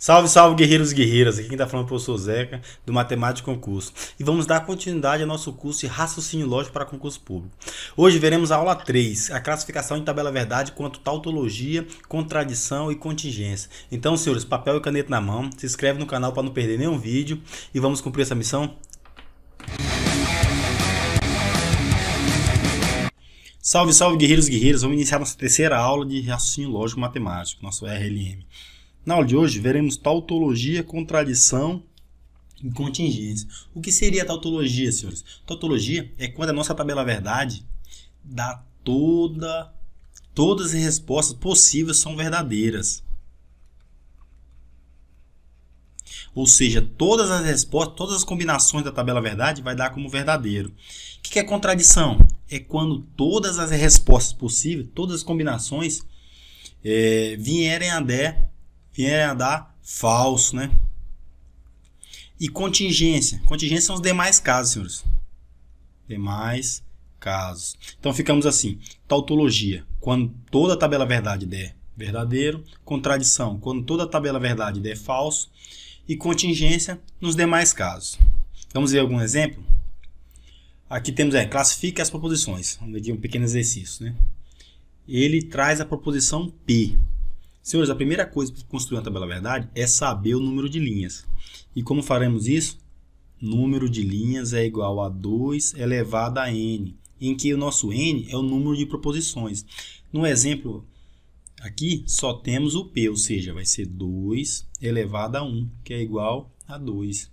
Salve, salve, guerreiros e guerreiras. Aqui quem está falando é o professor Zeca, do Matemática Concurso. E vamos dar continuidade ao nosso curso de Raciocínio Lógico para Concurso Público. Hoje veremos a aula 3, a classificação em tabela verdade quanto tautologia, contradição e contingência. Então, senhores, papel e caneta na mão, se inscreve no canal para não perder nenhum vídeo e vamos cumprir essa missão? Salve, salve, guerreiros e guerreiras. Vamos iniciar nossa terceira aula de Raciocínio Lógico Matemático, nosso RLM. Na aula de hoje, veremos tautologia, contradição e contingência. O que seria tautologia, senhores? Tautologia é quando a nossa tabela verdade dá todas as respostas possíveis são verdadeiras. Ou seja, todas as respostas, todas as combinações da tabela verdade vai dar como verdadeiro. O que é contradição? É quando todas as respostas possíveis, todas as combinações vierem a dar falso, né? E contingência. Contingência são os demais casos, senhores. Demais casos. Então ficamos assim. Tautologia, quando toda a tabela verdade der verdadeiro. Contradição, quando toda a tabela verdade der falso. E contingência nos demais casos. Vamos ver algum exemplo? Aqui temos, classifique as proposições. Vamos ver aqui um pequeno exercício, né? Ele traz a proposição P. Senhores, a primeira coisa para construir uma tabela verdade é saber o número de linhas. E como faremos isso? Número de linhas é igual a 2 elevado a n, em que o nosso n é o número de proposições. No exemplo aqui, só temos o p, ou seja, vai ser 2 elevado a 1, que é igual a 2.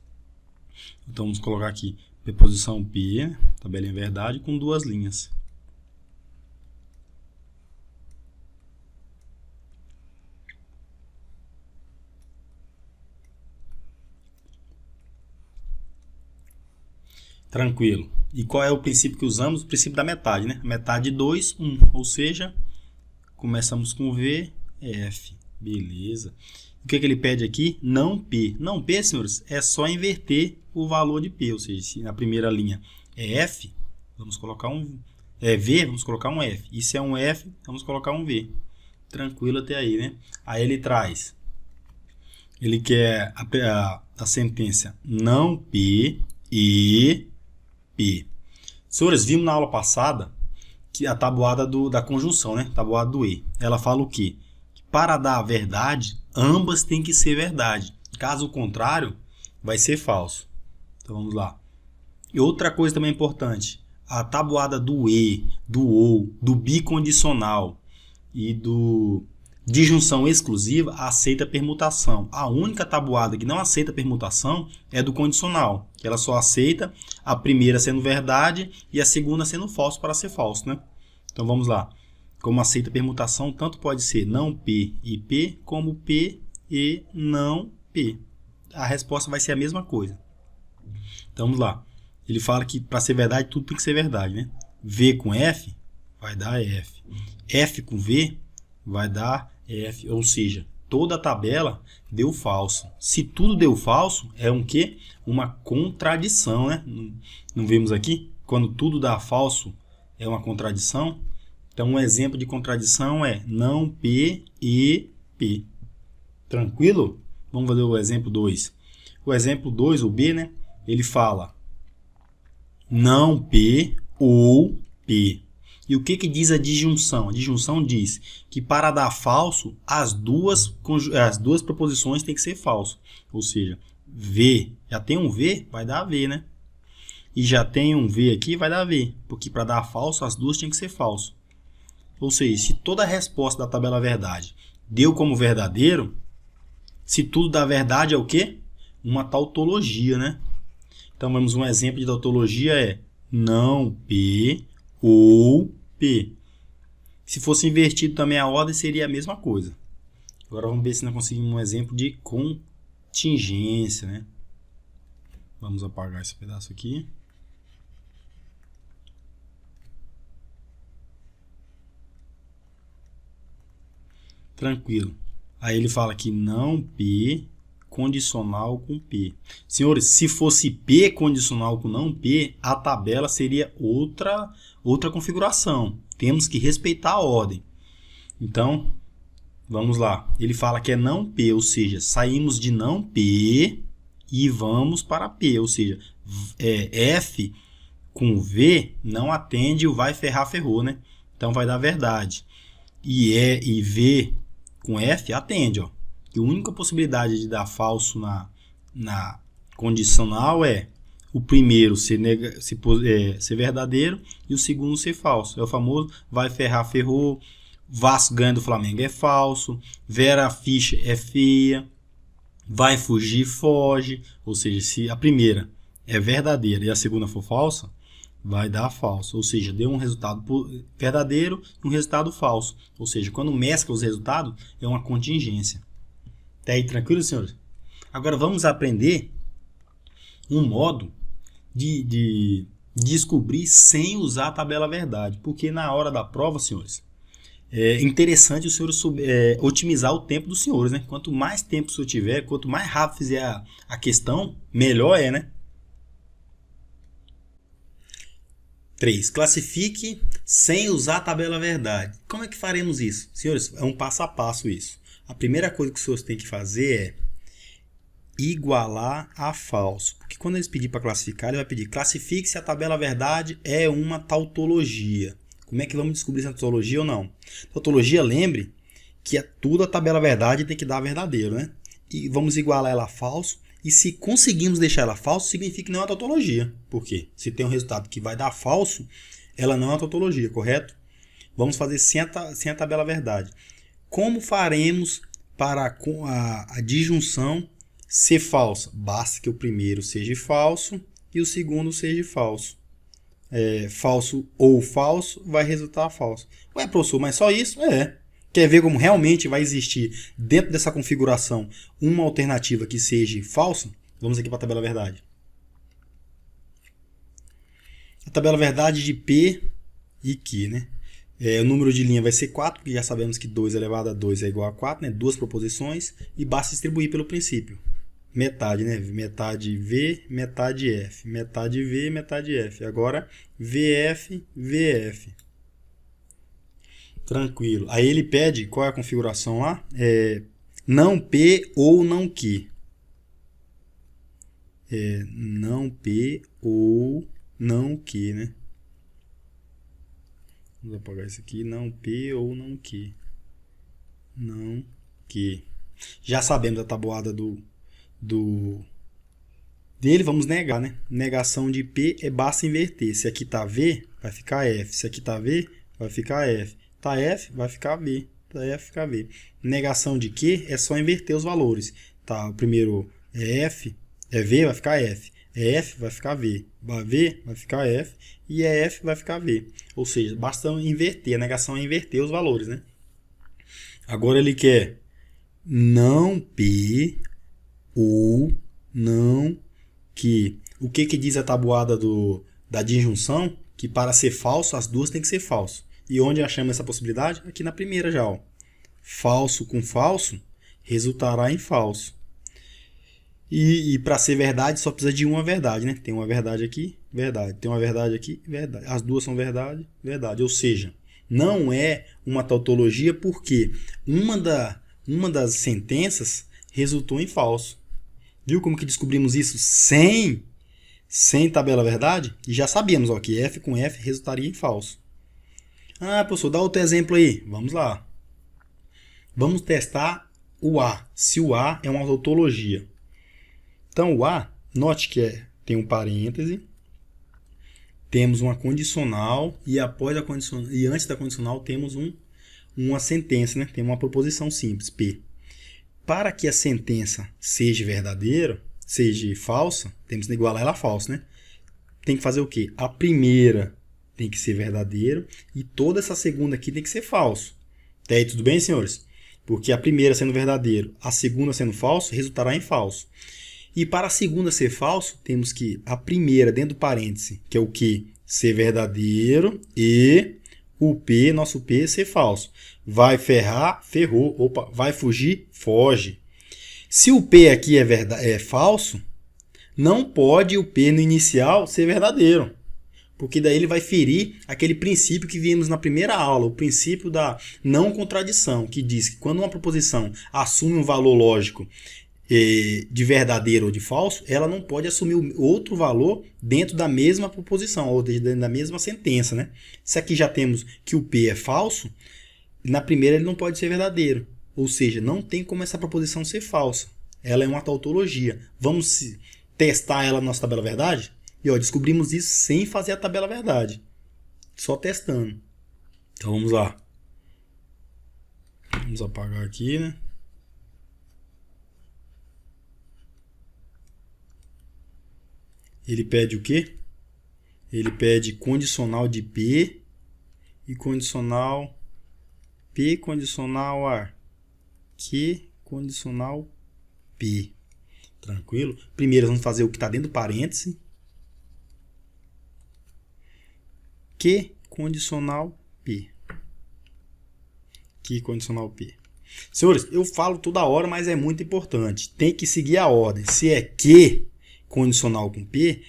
Então, vamos colocar aqui preposição p, tabelinha verdade, com duas linhas. Tranquilo. E qual é o princípio que usamos? O princípio da metade, né? Metade de 2, 1. Ou seja, começamos com V, F. Beleza. O que ele pede aqui? Não P. Não P, senhores, é só inverter o valor de P. Ou seja, se na primeira linha é F, vamos colocar um... V, vamos colocar um F. E se é um F, vamos colocar um V. Tranquilo até aí, né? Aí ele traz... Ele quer a sentença não P e... P. Senhores, vimos na aula passada que a tabuada da conjunção, né? Tabuada do E. Ela fala o quê? Que para dar a verdade, ambas têm que ser verdade. Caso contrário, vai ser falso. Então vamos lá. E outra coisa também importante, a tabuada do E, do OU, do bicondicional e do disjunção exclusiva aceita permutação. A única tabuada que não aceita permutação é do condicional, que ela só aceita a primeira sendo verdade e a segunda sendo falso para ser falso, né? Então vamos lá. Como aceita permutação, tanto pode ser não P e P, como P e não P. A resposta vai ser a mesma coisa. Então vamos lá. Ele fala que para ser verdade, tudo tem que ser verdade, né? V com F vai dar F. F com V vai dar F, ou seja, toda a tabela deu falso. Se tudo deu falso, é um quê? Uma contradição, né? Não vemos aqui? Quando tudo dá falso, é uma contradição. Então, um exemplo de contradição é não P e P. Tranquilo? Vamos fazer o exemplo 2. O exemplo 2, o B, né? Ele fala não P ou P. E o que diz a disjunção? A disjunção diz que para dar falso, as duas proposições têm que ser falso. Ou seja, V, já tem um V, vai dar V, né? E já tem um V aqui, vai dar V. Porque para dar falso, as duas têm que ser falso. Ou seja, se toda a resposta da tabela verdade deu como verdadeiro, se tudo dá verdade é o quê? Uma tautologia, né? Então, vamos um exemplo de tautologia é não P ou P. Se fosse invertido também a ordem, seria a mesma coisa. Agora vamos ver se nós conseguimos um exemplo de contingência, né? Vamos apagar esse pedaço aqui. Tranquilo. Aí ele fala que não P condicional com P. Senhores, se fosse P condicional com não P, a tabela seria outra configuração. Temos que respeitar a ordem. Então, Vamos lá. Ele fala que é não P, ou seja, saímos de não P e vamos para P, ou seja, F com V não atende o vai ferrar, ferrou, né? Então vai dar verdade. E V com F atende, ó. E a única possibilidade de dar falso na condicional é o primeiro ser verdadeiro e o segundo ser falso. É o famoso vai ferrar, ferrou. Vasco ganha do Flamengo é falso. Vera Fischer é feia. Vai fugir, foge. Ou seja, se a primeira é verdadeira e a segunda for falsa, vai dar falso. Ou seja, deu um resultado verdadeiro e um resultado falso. Ou seja, quando mescla os resultados, é uma contingência. Tá aí tranquilo, senhores? Agora vamos aprender um modo de descobrir sem usar a tabela verdade. Porque na hora da prova, senhores, é interessante os senhores otimizar o tempo dos senhores, né? Quanto mais tempo o senhor tiver, quanto mais rápido fizer a questão, melhor é, né? 3. Classifique sem usar a tabela verdade. Como é que faremos isso? Senhores, é um passo a passo isso. A primeira coisa que os senhores têm que fazer é igualar a falso. Porque quando eles pedirem para classificar, ele vai pedir classifique se a tabela verdade é uma tautologia. Como é que vamos descobrir se é tautologia ou não? Tautologia, lembre que tudo a tabela verdade tem que dar verdadeiro, né? E vamos igualar ela a falso. E se conseguimos deixar ela falso, significa que não é uma tautologia. Por quê? Se tem um resultado que vai dar falso, ela não é uma tautologia, correto? Vamos fazer sem a tabela verdade. Como faremos para a disjunção ser falsa? Basta que o primeiro seja falso e o segundo seja falso. Falso ou falso vai resultar falso. Ué, professor, mas só isso? Quer ver como realmente vai existir dentro dessa configuração uma alternativa que seja falsa? Vamos aqui para a tabela verdade. A tabela verdade de P e Q, né? O número de linha vai ser 4, porque já sabemos que 2 elevado a 2 é igual a 4, né? Duas proposições, e basta distribuir pelo princípio. Metade, né? Metade V, metade F. Metade V, metade F. Agora, VF, VF. Tranquilo. Aí ele pede, qual é a configuração lá? Não P ou não Q. Não P ou não Q, né? Vamos apagar isso aqui. Não P ou não Q. Não Q. Já sabemos a tabuada dele, vamos negar, né? Negação de P basta inverter. Se aqui tá V, vai ficar F. Se aqui tá V, vai ficar F. Tá F, vai ficar V. Tá F, ficar V. Negação de Q é só inverter os valores. Tá, o primeiro é F, é V, vai ficar F. É F, vai ficar V. V, vai ficar F. E é F, vai ficar V. Ou seja, basta inverter. A negação é inverter os valores, né? Agora ele quer não P ou não Q. O que diz a tabuada da disjunção? Que para ser falso, as duas têm que ser falso. E onde achamos essa possibilidade? Aqui na primeira já. Ó. Falso com falso resultará em falso. E para ser verdade, só precisa de uma verdade, né? Tem uma verdade aqui, verdade. Tem uma verdade aqui, verdade. As duas são verdade, verdade. Ou seja, não é uma tautologia porque uma das sentenças resultou em falso. Viu como que descobrimos isso sem tabela verdade? E já sabíamos ó, que F com F resultaria em falso. Ah, professor, dá outro exemplo aí. Vamos lá. Vamos testar o A. Se o A é uma tautologia. Então, o A, note que tem um parêntese, temos uma condicional e após a condicional e antes da condicional temos uma sentença, né? Tem uma proposição simples, P. Para que a sentença seja verdadeira, seja falsa, temos que igualar ela a falsa, né? Tem que fazer o quê? A primeira tem que ser verdadeira e toda essa segunda aqui tem que ser falso. Até aí tudo bem, senhores? Porque a primeira sendo verdadeiro, a segunda sendo falso, resultará em falso. E para a segunda ser falso, temos que a primeira dentro do parêntese, que é o que? Ser verdadeiro e o P, nosso P, ser falso. Vai ferrar, ferrou. Opa, vai fugir, foge. Se o P aqui é falso, não pode o P no inicial ser verdadeiro. Porque daí ele vai ferir aquele princípio que vimos na primeira aula, o princípio da não contradição, que diz que quando uma proposição assume um valor lógico de verdadeiro ou de falso, ela não pode assumir outro valor dentro da mesma proposição, ou dentro da mesma sentença, né? Se aqui já temos que o P é falso, na primeira ele não pode ser verdadeiro. Ou seja, não tem como essa proposição ser falsa. Ela é uma tautologia. Vamos testar ela na nossa tabela verdade? E descobrimos isso sem fazer a tabela verdade. Só testando. Então vamos lá. Vamos apagar aqui, né? Ele pede o quê? Ele pede condicional de P e condicional P condicional a Q condicional P. Tranquilo? Primeiro vamos fazer o que está dentro do parêntese. Q condicional P. Q condicional P. Senhores, eu falo toda hora, mas é muito importante. Tem que seguir a ordem. Se é Q condicional com P,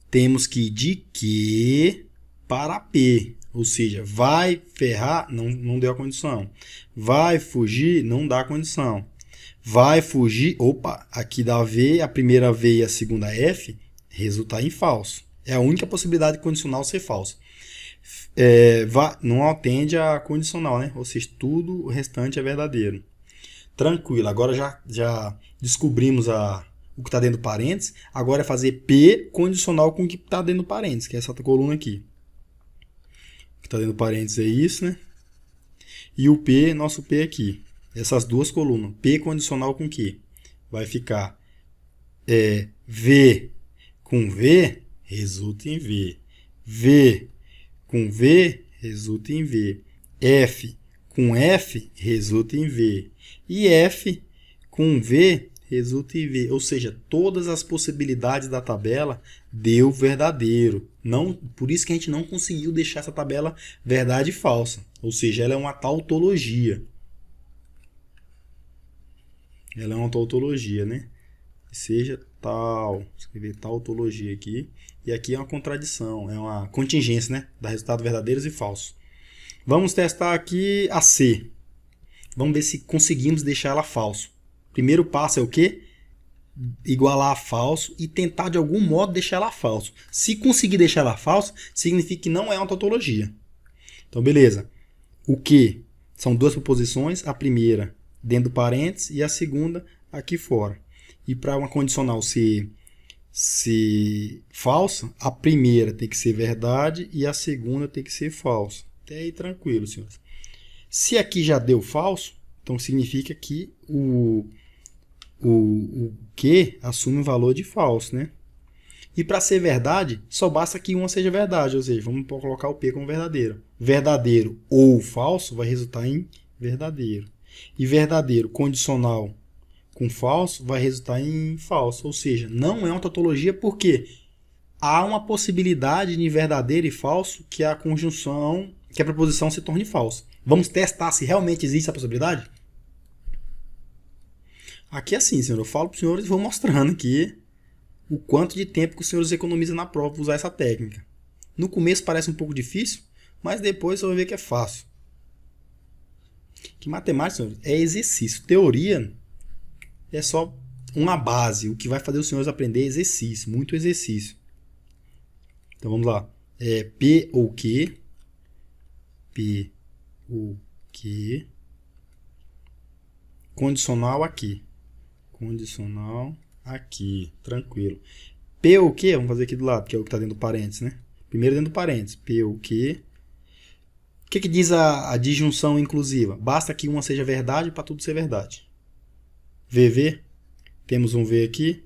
temos que ir de Q para P. Ou seja, vai ferrar, não deu a condição. Vai fugir, não dá a condição. Vai fugir, opa, aqui dá V, a primeira V e a segunda F, resultar em falso. É a única possibilidade de condicional ser falso. Não atende a condicional, né? Ou seja, tudo o restante é verdadeiro. Tranquilo, agora já descobrimos o que está dentro do parênteses. Agora é fazer P condicional com o que está dentro do parênteses, que é essa coluna aqui. O que está dentro do parênteses é isso, né? E o P, nosso P aqui. Essas duas colunas. P condicional com que? Vai ficar V com V, resulta em V. V com V, resulta em V. F com F, resulta em V. E F com V, resulta em V. Ou seja, todas as possibilidades da tabela deu verdadeiro. Por isso que a gente não conseguiu deixar essa tabela verdade e falsa. Ou seja, ela é uma tautologia. Ela é uma tautologia, né? Seja tal. Escrever tautologia aqui. E aqui é uma contradição. É uma contingência, né? Dá resultado verdadeiros e falsos. Vamos testar aqui a C. Vamos ver se conseguimos deixar ela falso. Primeiro passo é o quê? Igualar a falso e tentar de algum modo deixar ela falso. Se conseguir deixar ela falso, significa que não é uma tautologia. Então, beleza. O que? São duas proposições. A primeira dentro do parênteses e a segunda aqui fora. E para uma condicional ser falsa, a primeira tem que ser verdade e a segunda tem que ser falsa. Até aí tranquilo, senhores. Se aqui já deu falso, então significa que o que assume o valor de falso, né? E para ser verdade, só basta que uma seja verdade, ou seja, vamos colocar o P como verdadeiro. Verdadeiro ou falso vai resultar em verdadeiro. E verdadeiro condicional com falso vai resultar em falso. Ou seja, não é uma tautologia porque há uma possibilidade de verdadeiro e falso que a conjunção, que a preposição se torne falsa. Vamos testar se realmente existe essa possibilidade? Aqui é assim, senhor. Eu falo para os senhores e vou mostrando aqui o quanto de tempo que os senhores economizam na prova para usar essa técnica. No começo parece um pouco difícil, mas depois você vai ver que é fácil. Que matemática, senhores, é exercício. Teoria é só uma base. O que vai fazer os senhores aprender é exercício, muito exercício. Então vamos lá. P ou Q. P ou Q. Condicional aqui. Condicional aqui. Tranquilo. P ou Q, vamos fazer aqui do lado, que é o que está dentro do parênteses, né? Primeiro dentro do parênteses. P ou Q. O que diz a disjunção inclusiva? Basta que uma seja verdade para tudo ser verdade. VV. Temos um V aqui.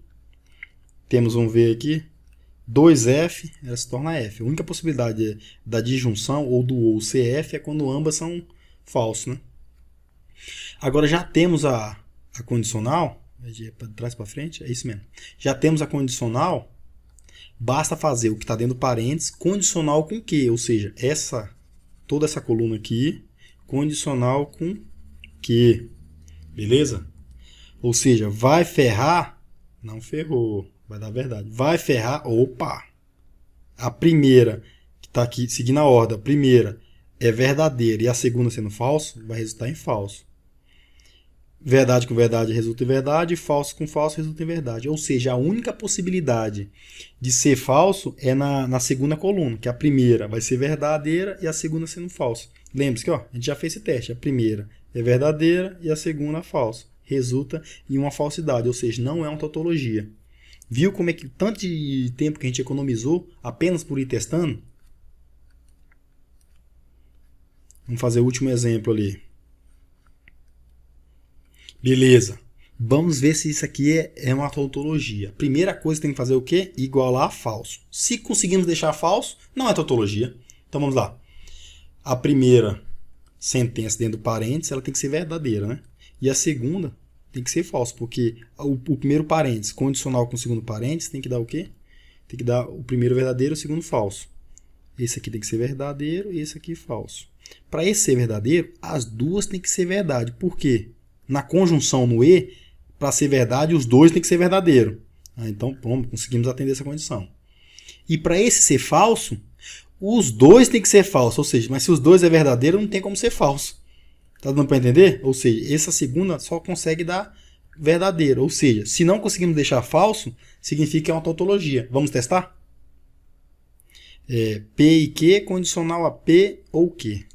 Temos um V aqui. 2F, ela se torna F. A única possibilidade da disjunção ou do ou ser F é quando ambas são falsos, né? Agora já temos a condicional. De trás para frente, é isso mesmo. Já temos a condicional. Basta fazer o que está dentro do parênteses, condicional com que? Ou seja, toda essa coluna aqui, condicional com que. Beleza? Ou seja, vai ferrar, não ferrou, vai dar verdade. Vai ferrar, opa! A primeira, está aqui seguindo a ordem. A primeira é verdadeira e a segunda sendo falso, vai resultar em falso. Verdade com verdade resulta em verdade, falso com falso resulta em verdade. Ou seja, a única possibilidade de ser falso é na segunda coluna, que a primeira vai ser verdadeira e a segunda sendo falso. Lembre-se que a gente já fez esse teste. A primeira é verdadeira e a segunda é falsa. Resulta em uma falsidade, ou seja, não é uma tautologia. Viu como é que tanto de tempo que a gente economizou apenas por ir testando? Vamos fazer o último exemplo ali. Beleza. Vamos ver se isso aqui é uma tautologia. Primeira coisa que tem que fazer é o quê? Igualar a falso. Se conseguimos deixar falso, não é tautologia. Então vamos lá. A primeira sentença dentro do parênteses, ela tem que ser verdadeira, né? E a segunda tem que ser falso, porque o primeiro parênteses condicional com o segundo parênteses tem que dar o quê? Tem que dar o primeiro verdadeiro e o segundo falso. Esse aqui tem que ser verdadeiro e esse aqui falso. Para esse ser verdadeiro, as duas têm que ser verdade. Por quê? Na conjunção no e, para ser verdade, os dois têm que ser verdadeiro. Então, pronto, conseguimos atender essa condição. E para esse ser falso, os dois têm que ser falsos. Ou seja, mas se os dois é verdadeiro, não tem como ser falso. Tá dando para entender? Ou seja, essa segunda só consegue dar verdadeiro. Ou seja, se não conseguimos deixar falso, significa que é uma tautologia. Vamos testar? P e Q condicional a P ou Q.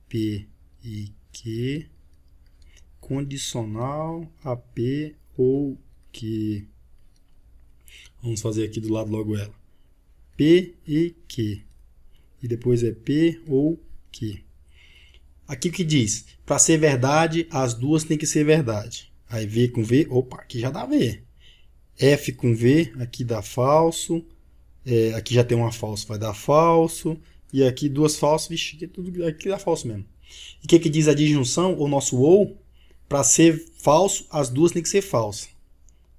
P e Q condicional a P ou Q. Vamos fazer aqui do lado logo ela. P e Q. E depois é P ou Q. Aqui o que diz? Para ser verdade, as duas têm que ser verdade. Aí V com V, opa, aqui já dá V. F com V, aqui dá falso. Aqui já tem uma falso, vai dar falso. E aqui duas falsas, vixe, aqui dá falso mesmo. E o que diz a disjunção, o nosso ou? Para ser falso, as duas têm que ser falsas.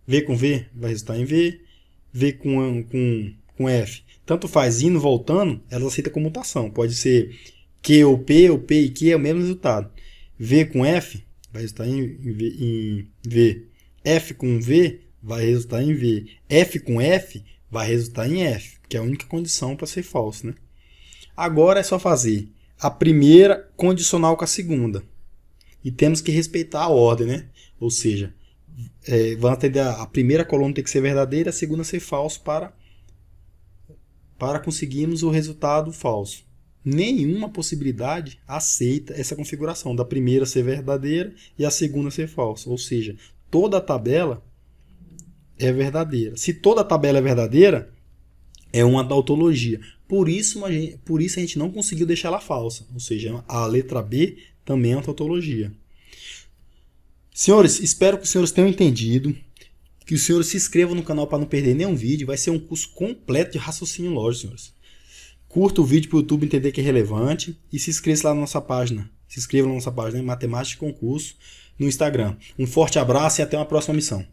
V com V vai resultar em V. V com F. Tanto faz indo, voltando, ela aceita comutação. Pode ser Q ou P e Q é o mesmo resultado. V com F vai resultar em V. F com V vai resultar em V. F com F vai resultar em F, que é a única condição para ser falso, né? Agora é só fazer a primeira condicional com a segunda. E temos que respeitar a ordem, né? Ou seja, vamos atender a primeira coluna tem que ser verdadeira, a segunda ser falso para conseguirmos o resultado falso. Nenhuma possibilidade aceita essa configuração da primeira ser verdadeira e a segunda ser falsa. Ou seja, toda a tabela é verdadeira. Se toda a tabela é verdadeira, é uma tautologia. Por isso a gente não conseguiu deixar ela falsa. Ou seja, a letra B também é uma tautologia. Senhores, espero que os senhores tenham entendido. Que os senhores se inscrevam no canal para não perder nenhum vídeo. Vai ser um curso completo de raciocínio lógico, senhores. Curta o vídeo para o YouTube entender que é relevante. E se inscreva lá na nossa página. Se inscreva na nossa página, Matemática de Concurso, no Instagram. Um forte abraço e até uma próxima missão.